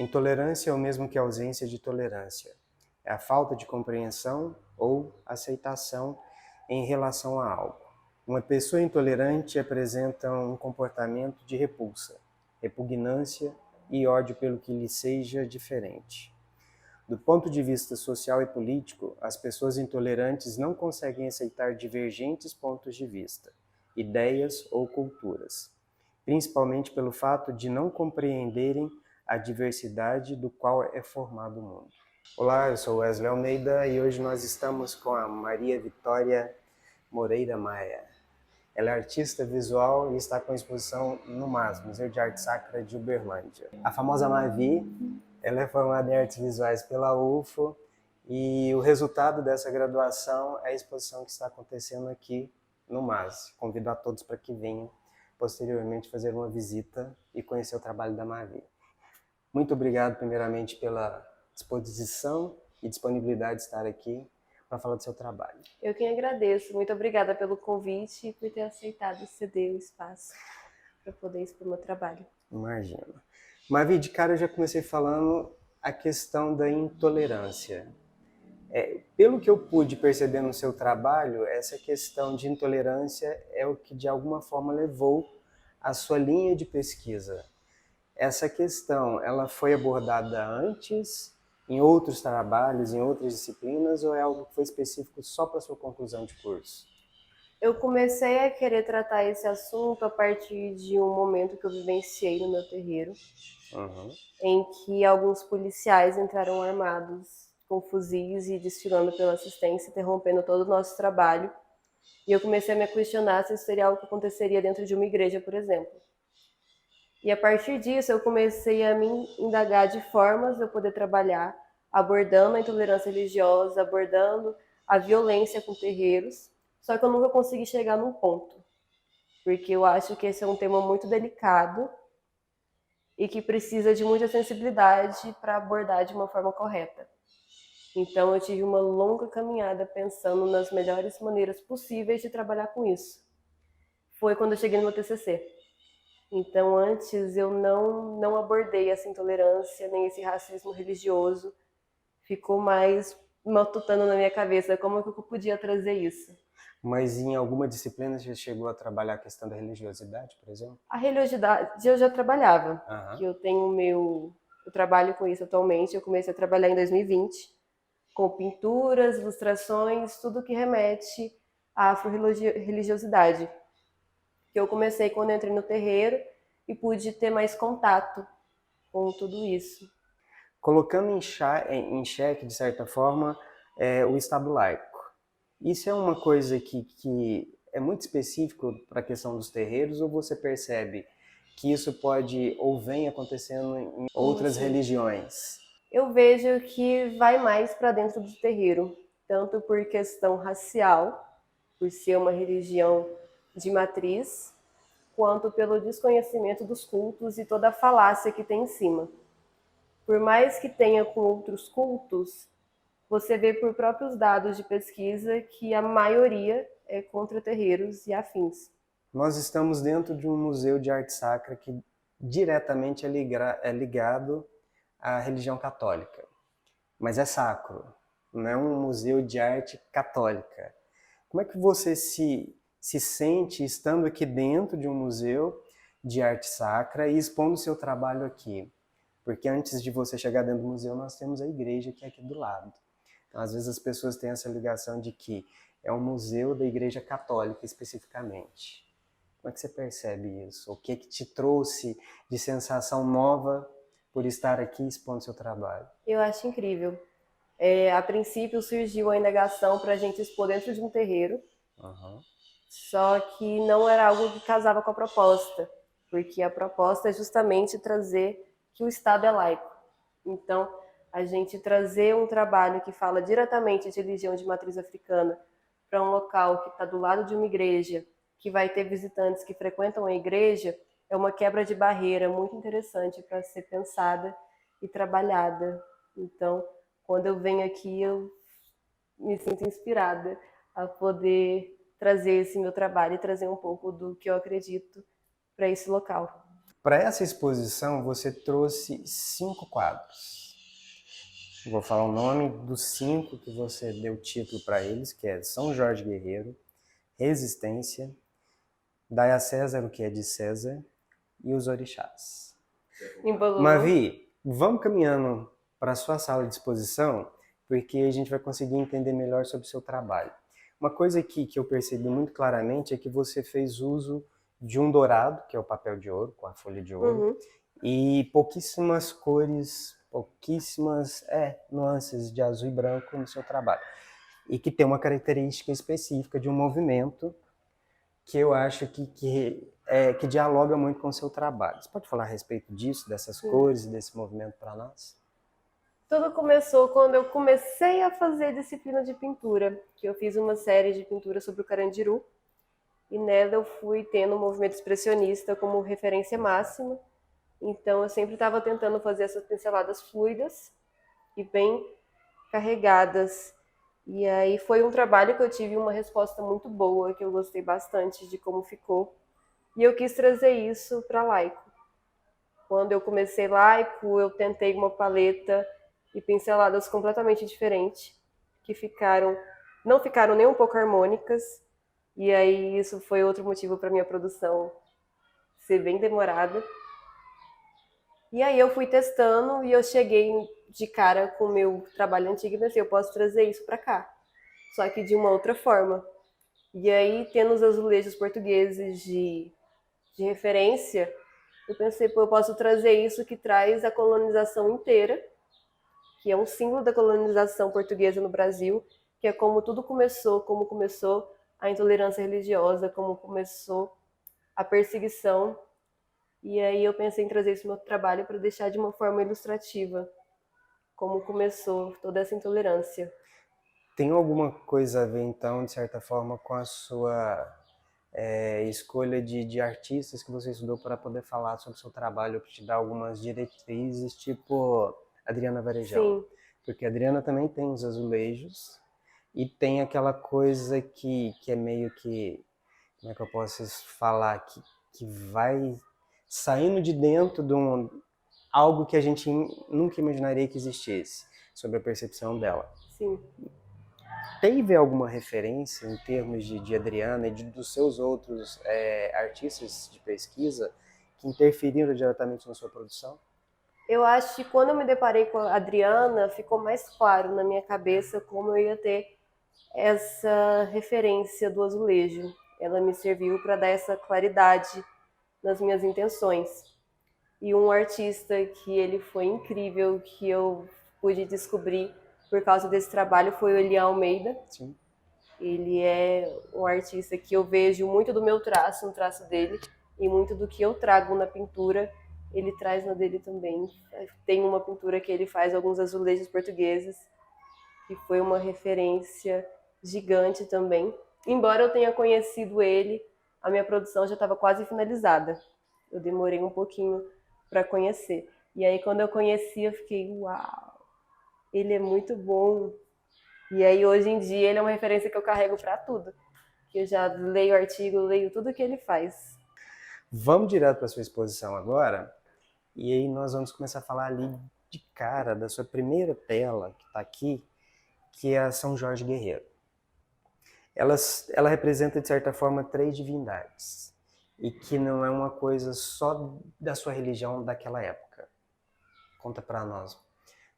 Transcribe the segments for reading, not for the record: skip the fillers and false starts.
Intolerância é o mesmo que ausência de tolerância. É a falta de compreensão ou aceitação em relação a algo. Uma pessoa intolerante apresenta um comportamento de repulsa, repugnância e ódio pelo que lhe seja diferente. Do ponto de vista social e político, as pessoas intolerantes não conseguem aceitar divergentes pontos de vista, ideias ou culturas, principalmente pelo fato de não compreenderem a diversidade do qual é formado o mundo. Olá, eu sou Wesley Almeida e hoje nós estamos com a Maria Vitória Moreira Maia. Ela é artista visual e está com exposição no MAS, Museu de Arte Sacra de Uberlândia. A famosa Mavi, ela é formada em artes visuais pela UFO e o resultado dessa graduação é a exposição que está acontecendo aqui no MAS. Convido a todos para que venham posteriormente fazer uma visita e conhecer o trabalho da Mavi. Muito obrigado, primeiramente, pela disposição e disponibilidade de estar aqui para falar do seu trabalho. Eu quem agradeço. Muito obrigada pelo convite e por ter aceitado ceder o espaço para poder expor meu trabalho. Imagina. Mavi, de cara eu já comecei falando a questão da intolerância. Pelo que eu pude perceber no seu trabalho, essa questão de intolerância é o que de alguma forma levou a sua linha de pesquisa. Essa questão, ela foi abordada antes, em outros trabalhos, em outras disciplinas, ou é algo que foi específico só para a sua conclusão de curso? Eu comecei a querer tratar esse assunto a partir de um momento que eu vivenciei no meu terreiro, em que alguns policiais entraram armados com fuzis e desfilando pela assistência, interrompendo todo o nosso trabalho. E eu comecei a me questionar se isso seria algo que aconteceria dentro de uma igreja, por exemplo. E a partir disso eu comecei a me indagar de formas de eu poder trabalhar, abordando a intolerância religiosa, abordando a violência com terreiros, só que eu nunca consegui chegar num ponto, porque eu acho que esse é um tema muito delicado e que precisa de muita sensibilidade para abordar de uma forma correta. Então eu tive uma longa caminhada pensando nas melhores maneiras possíveis de trabalhar com isso. Foi quando eu cheguei no meu TCC. Então, antes eu não abordei essa intolerância, nem esse racismo religioso. Ficou mais matutando na minha cabeça como que eu podia trazer isso. Mas em alguma disciplina você chegou a trabalhar a questão da religiosidade, por exemplo? A religiosidade eu já trabalhava, que eu trabalho com isso atualmente. Eu comecei a trabalhar em 2020, com pinturas, ilustrações, tudo que remete à afro-religiosidade. Que eu comecei quando eu entrei no terreiro e pude ter mais contato com tudo isso. Colocando em xeque, de certa forma, o Estado laico. Isso é uma coisa que é muito específico para a questão dos terreiros, ou você percebe que isso pode ou vem acontecendo em outras religiões? Eu vejo que vai mais para dentro do terreiro, tanto por questão racial, por ser uma religião de matriz, quanto pelo desconhecimento dos cultos e toda a falácia que tem em cima. Por mais que tenha com outros cultos, você vê por próprios dados de pesquisa que a maioria é contra terreiros e afins. Nós estamos dentro de um museu de arte sacra que diretamente é ligado à religião católica, mas é sacro, não é um museu de arte católica. Como é que você se sente estando aqui dentro de um museu de arte sacra e expondo o seu trabalho aqui? Porque antes de você chegar dentro do museu, nós temos a igreja que é aqui do lado. Então, às vezes as pessoas têm essa ligação de que é um museu da igreja católica especificamente. Como é que você percebe isso? O que te trouxe de sensação nova por estar aqui expondo seu trabalho? Eu acho incrível. A princípio surgiu a indagação para a gente expor dentro de um terreiro, só que não era algo que casava com a proposta, porque a proposta é justamente trazer que o Estado é laico. Então, a gente trazer um trabalho que fala diretamente de religião de matriz africana para um local que está do lado de uma igreja, que vai ter visitantes que frequentam a igreja, é uma quebra de barreira muito interessante para ser pensada e trabalhada. Então, quando eu venho aqui, eu me sinto inspirada a poder trazer esse meu trabalho e trazer um pouco do que eu acredito para esse local. Para essa exposição, você trouxe 5 quadros. Vou falar o nome dos 5 que você deu título para eles, que é São Jorge Guerreiro, Resistência, Dai a César o que é de César e os Orixás. Mavi, vamos caminhando para a sua sala de exposição, porque a gente vai conseguir entender melhor sobre o seu trabalho. Uma coisa aqui que eu percebi muito claramente é que você fez uso de um dourado, que é o papel de ouro, com a folha de ouro, e pouquíssimas cores, pouquíssimas nuances de azul e branco no seu trabalho. E que tem uma característica específica de um movimento que eu acho que dialoga muito com o seu trabalho. Você pode falar a respeito disso, dessas cores e desse movimento para nós? Tudo começou quando eu comecei a fazer disciplina de pintura, que eu fiz uma série de pintura sobre o Carandiru, e nela eu fui tendo o movimento expressionista como referência máxima. Então eu sempre estava tentando fazer essas pinceladas fluidas e bem carregadas. E aí foi um trabalho que eu tive uma resposta muito boa, que eu gostei bastante de como ficou. E eu quis trazer isso para laico. Quando eu comecei laico, eu tentei uma paleta e pinceladas completamente diferentes, que não ficaram nem um pouco harmônicas. E aí isso foi outro motivo para minha produção ser bem demorada. E aí eu fui testando e eu cheguei de cara com o meu trabalho antigo e pensei, eu posso trazer isso para cá, só que de uma outra forma. E aí, tendo os azulejos portugueses de referência, eu pensei, pô, eu posso trazer isso que traz a colonização inteira, que é um símbolo da colonização portuguesa no Brasil, que é como tudo começou, como começou a intolerância religiosa, como começou a perseguição. E aí eu pensei em trazer isso no meu trabalho para deixar de uma forma ilustrativa como começou toda essa intolerância. Tem alguma coisa a ver, então, de certa forma, com a sua escolha de artistas que você estudou para poder falar sobre o seu trabalho, para te dar algumas diretrizes, tipo Adriana Varejão? Sim. Porque a Adriana também tem os azulejos e tem aquela coisa que é meio que, como é que eu posso falar, que vai saindo de dentro de algo que a gente nunca imaginaria que existisse, sobre a percepção dela. Sim. Teve alguma referência em termos de Adriana e dos seus outros artistas de pesquisa que interferiram diretamente na sua produção? Eu acho que quando eu me deparei com a Adriana, ficou mais claro na minha cabeça como eu ia ter essa referência do azulejo. Ela me serviu para dar essa claridade nas minhas intenções. E um artista que ele foi incrível, que eu pude descobrir por causa desse trabalho, foi o Elian Almeida. Sim. Ele é um artista que eu vejo muito do meu traço, no traço dele, e muito do que eu trago na pintura, ele traz na dele também. Tem uma pintura que ele faz alguns azulejos portugueses, que foi uma referência gigante também. Embora eu tenha conhecido ele, a minha produção já estava quase finalizada. Eu demorei um pouquinho para conhecer. E aí quando eu conheci, eu fiquei, uau, ele é muito bom. E aí hoje em dia ele é uma referência que eu carrego para tudo. Que eu já leio artigo, leio tudo que ele faz. Vamos direto para sua exposição agora. E aí nós vamos começar a falar ali de cara da sua primeira tela que está aqui, que é a São Jorge Guerreiro. Ela representa, de certa forma, 3 divindades. E que não é uma coisa só da sua religião daquela época. Conta para nós.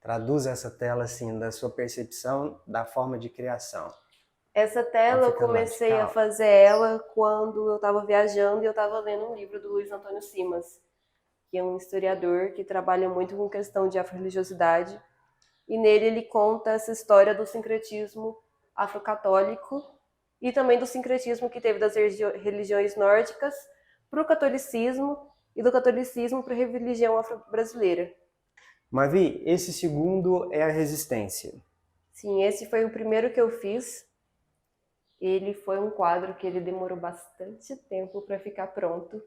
Traduz essa tela assim, da sua percepção da forma de criação. Essa tela eu comecei a fazer ela quando eu estava viajando e eu estava lendo um livro do Luiz Antônio Simas, que é um historiador que trabalha muito com questão de afro-religiosidade. E nele ele conta essa história do sincretismo afrocatólico e também do sincretismo que teve das religiões nórdicas para o catolicismo e do catolicismo para a religião afro-brasileira. Mavi, esse segundo é a Resistência. Sim, esse foi o primeiro que eu fiz. Ele foi um quadro que ele demorou bastante tempo para ficar pronto,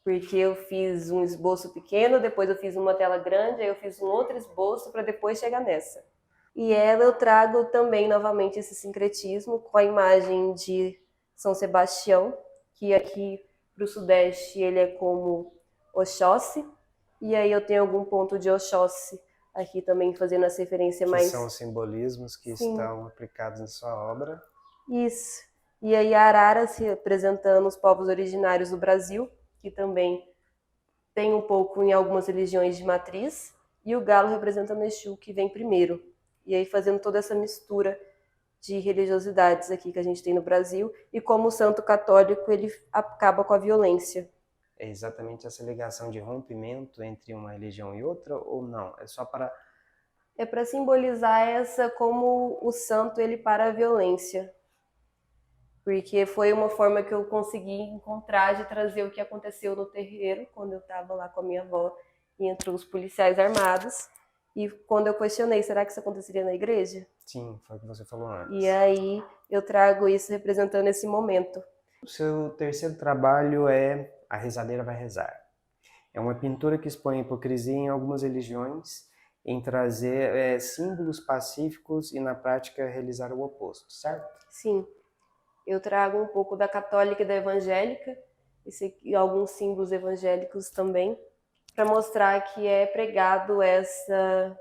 porque eu fiz um esboço pequeno, depois eu fiz uma tela grande, aí eu fiz um outro esboço para depois chegar nessa. E ela eu trago também novamente esse sincretismo com a imagem de São Sebastião, que aqui para o Sudeste ele é como Oxóssi, e aí eu tenho algum ponto de Oxóssi aqui também fazendo essa referência mais... Que são os simbolismos que estão aplicados na sua obra. Isso. E aí Araras representando os povos originários do Brasil, que também tem um pouco em algumas religiões de matriz, e o galo representando Exu, que vem primeiro. E aí fazendo toda essa mistura de religiosidades aqui que a gente tem no Brasil, e como o santo católico ele acaba com a violência. É exatamente essa ligação de rompimento entre uma religião e outra, ou não? É só para... É para simbolizar essa como o santo ele para a violência. Porque foi uma forma que eu consegui encontrar de trazer o que aconteceu no terreiro, quando eu estava lá com a minha avó e entre os policiais armados. E quando eu questionei, será que isso aconteceria na igreja? Sim, foi o que você falou antes. E aí eu trago isso representando esse momento. O seu terceiro trabalho é A Rezadeira Vai Rezar. É uma pintura que expõe a hipocrisia em algumas religiões, em trazer símbolos pacíficos e na prática realizar o oposto, certo? Sim, eu trago um pouco da católica e da evangélica, e alguns símbolos evangélicos também, para mostrar que é pregado essa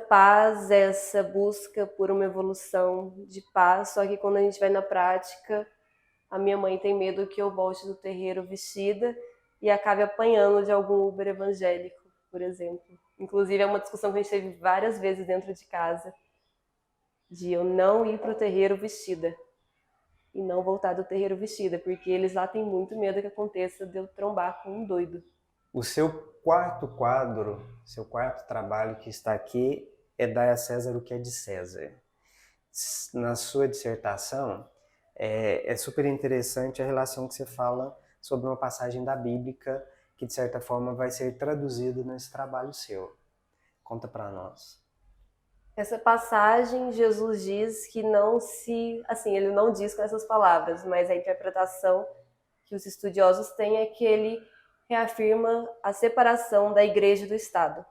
paz, essa busca por uma evolução de paz, só que quando a gente vai na prática, a minha mãe tem medo que eu volte do terreiro vestida e acabe apanhando de algum Uber evangélico, por exemplo. Inclusive é uma discussão que a gente teve várias vezes dentro de casa, de eu não ir para o terreiro vestida e não voltar do terreiro vestida, porque eles lá têm muito medo que aconteça de eu trombar com um doido. O seu quarto quadro, seu quarto trabalho que está aqui é Dai a César o que é de César. Na sua dissertação, é super interessante a relação que você fala sobre uma passagem da Bíblia que, de certa forma, vai ser traduzida nesse trabalho seu. Conta para nós. Essa passagem, Jesus diz que não se... Assim, ele não diz com essas palavras, mas a interpretação que os estudiosos têm é que ele reafirma a separação da igreja do Estado.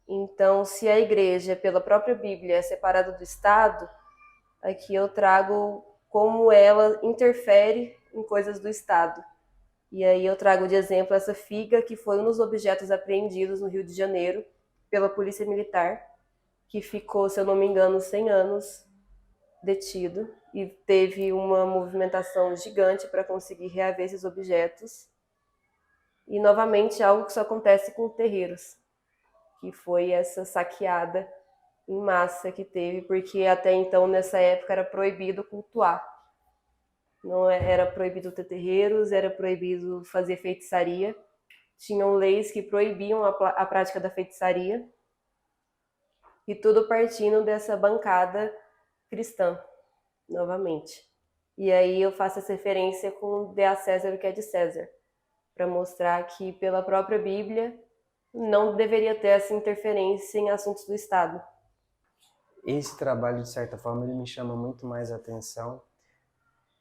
Então, se a igreja, pela própria Bíblia, é separada do Estado, aqui eu trago como ela interfere em coisas do Estado. E aí eu trago de exemplo essa figa que foi um dos objetos apreendidos no Rio de Janeiro pela Polícia Militar, que ficou, se eu não me engano, 100 anos detido e teve uma movimentação gigante para conseguir reaver esses objetos. E, novamente, algo que só acontece com terreiros, que foi essa saqueada em massa que teve, porque até então, nessa época, era proibido cultuar. Não era proibido ter terreiros, era proibido fazer feitiçaria. Tinham leis que proibiam a prática da feitiçaria. E tudo partindo dessa bancada cristã, novamente. E aí eu faço essa referência com Dê a César o que é de César, para mostrar que pela própria Bíblia não deveria ter essa interferência em assuntos do Estado. Esse trabalho, de certa forma, ele me chama muito mais atenção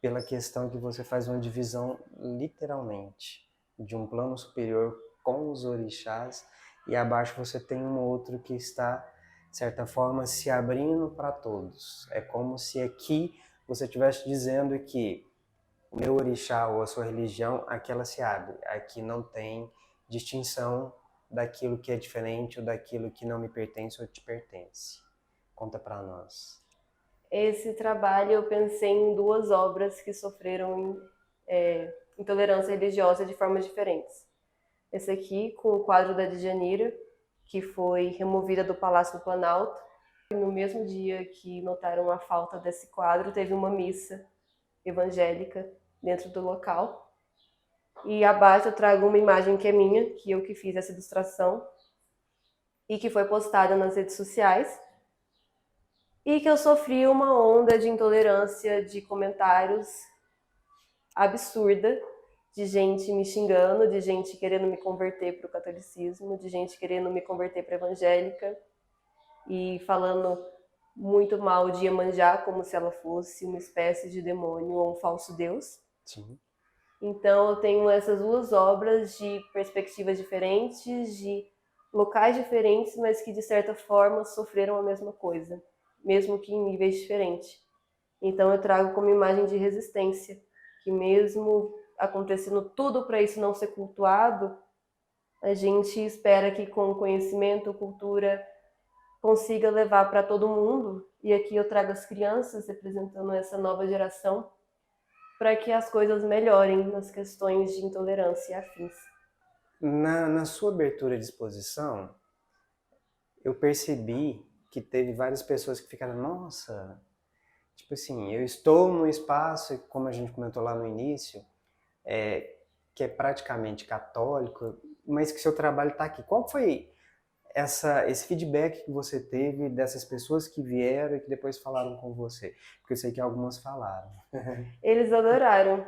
pela questão que você faz uma divisão, literalmente, de um plano superior com os orixás e abaixo você tem um outro que está, de certa forma, se abrindo para todos. É como se aqui você estivesse dizendo que o meu orixá ou a sua religião, aqui ela se abre. Aqui não tem distinção daquilo que é diferente ou daquilo que não me pertence ou te pertence. Conta para nós. Esse trabalho eu pensei em duas obras que sofreram intolerância religiosa de formas diferentes. Esse aqui, com o quadro da Djanira, que foi removida do Palácio do Planalto. E no mesmo dia que notaram a falta desse quadro, teve uma missa evangélica dentro do local. E abaixo eu trago uma imagem que é minha, que eu que fiz essa ilustração, e que foi postada nas redes sociais, e que eu sofri uma onda de intolerância, de comentários absurda, de gente me xingando, de gente querendo me converter para o catolicismo, de gente querendo me converter para a evangélica, e falando muito mal de Iemanjá, como se ela fosse uma espécie de demônio ou um falso deus. Sim. Então eu tenho essas duas obras de perspectivas diferentes, de locais diferentes, mas que de certa forma sofreram a mesma coisa, mesmo que em níveis diferentes. Então eu trago como imagem de resistência, que mesmo acontecendo tudo para isso não ser cultuado, a gente espera que com conhecimento, cultura, consiga levar para todo mundo, e aqui eu trago as crianças representando essa nova geração, para que as coisas melhorem nas questões de intolerância e afins. Na sua abertura de exposição, eu percebi que teve várias pessoas que ficaram, nossa, tipo assim, eu estou num espaço, como a gente comentou lá no início, que é praticamente católico, mas que seu trabalho está aqui. Qual foi esse feedback que você teve dessas pessoas que vieram e que depois falaram com você? Porque eu sei que algumas falaram. Eles adoraram,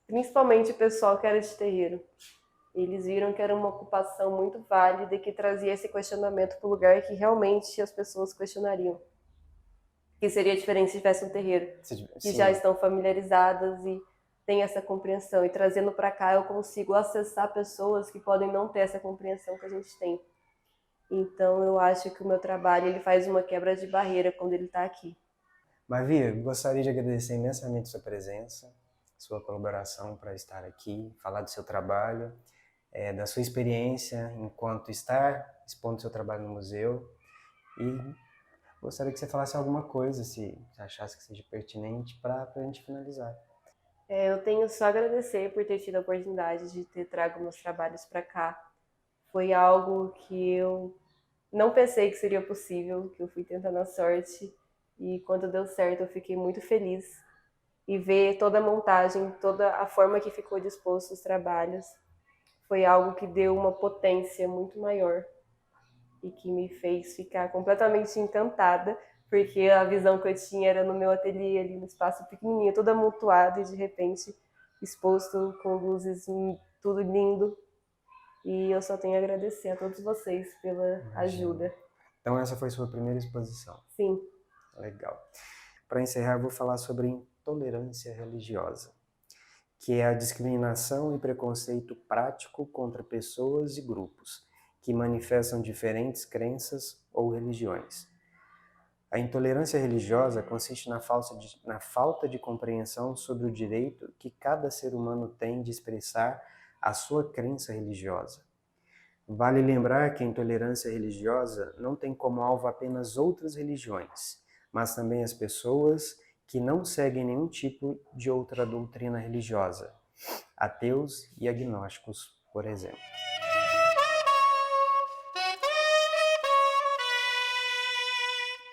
principalmente o pessoal que era de terreiro. Eles viram que era uma ocupação muito válida e que trazia esse questionamento para o lugar que realmente as pessoas questionariam. Que seria diferente se tivesse um terreiro, que já estão familiarizadas e têm essa compreensão. E trazendo para cá eu consigo acessar pessoas que podem não ter essa compreensão que a gente tem. Então eu acho que o meu trabalho ele faz uma quebra de barreira quando ele está aqui. Mavi, gostaria de agradecer imensamente sua presença, sua colaboração para estar aqui, falar do seu trabalho, da sua experiência enquanto estar expondo seu trabalho no museu. E gostaria que você falasse alguma coisa, se achasse que seja pertinente, para a gente finalizar. Eu tenho só a agradecer por ter tido a oportunidade de ter trago meus trabalhos para cá. Foi algo que eu não pensei que seria possível, que eu fui tentando a sorte. E quando deu certo, eu fiquei muito feliz. E ver toda a montagem, toda a forma que ficou disposto os trabalhos, foi algo que deu uma potência muito maior e que me fez ficar completamente encantada, porque a visão que eu tinha era no meu ateliê, ali no espaço pequenininho, todo amontoado e de repente exposto com luzes, tudo lindo. E eu só tenho a agradecer a todos vocês pela ajuda. Então essa foi sua primeira exposição? Sim. Legal. Para encerrar, eu vou falar sobre intolerância religiosa, que é a discriminação e preconceito prático contra pessoas e grupos que manifestam diferentes crenças ou religiões. A intolerância religiosa consiste na falta de compreensão sobre o direito que cada ser humano tem de expressar a sua crença religiosa. Vale lembrar que a intolerância religiosa não tem como alvo apenas outras religiões, mas também as pessoas que não seguem nenhum tipo de outra doutrina religiosa, ateus e agnósticos, por exemplo.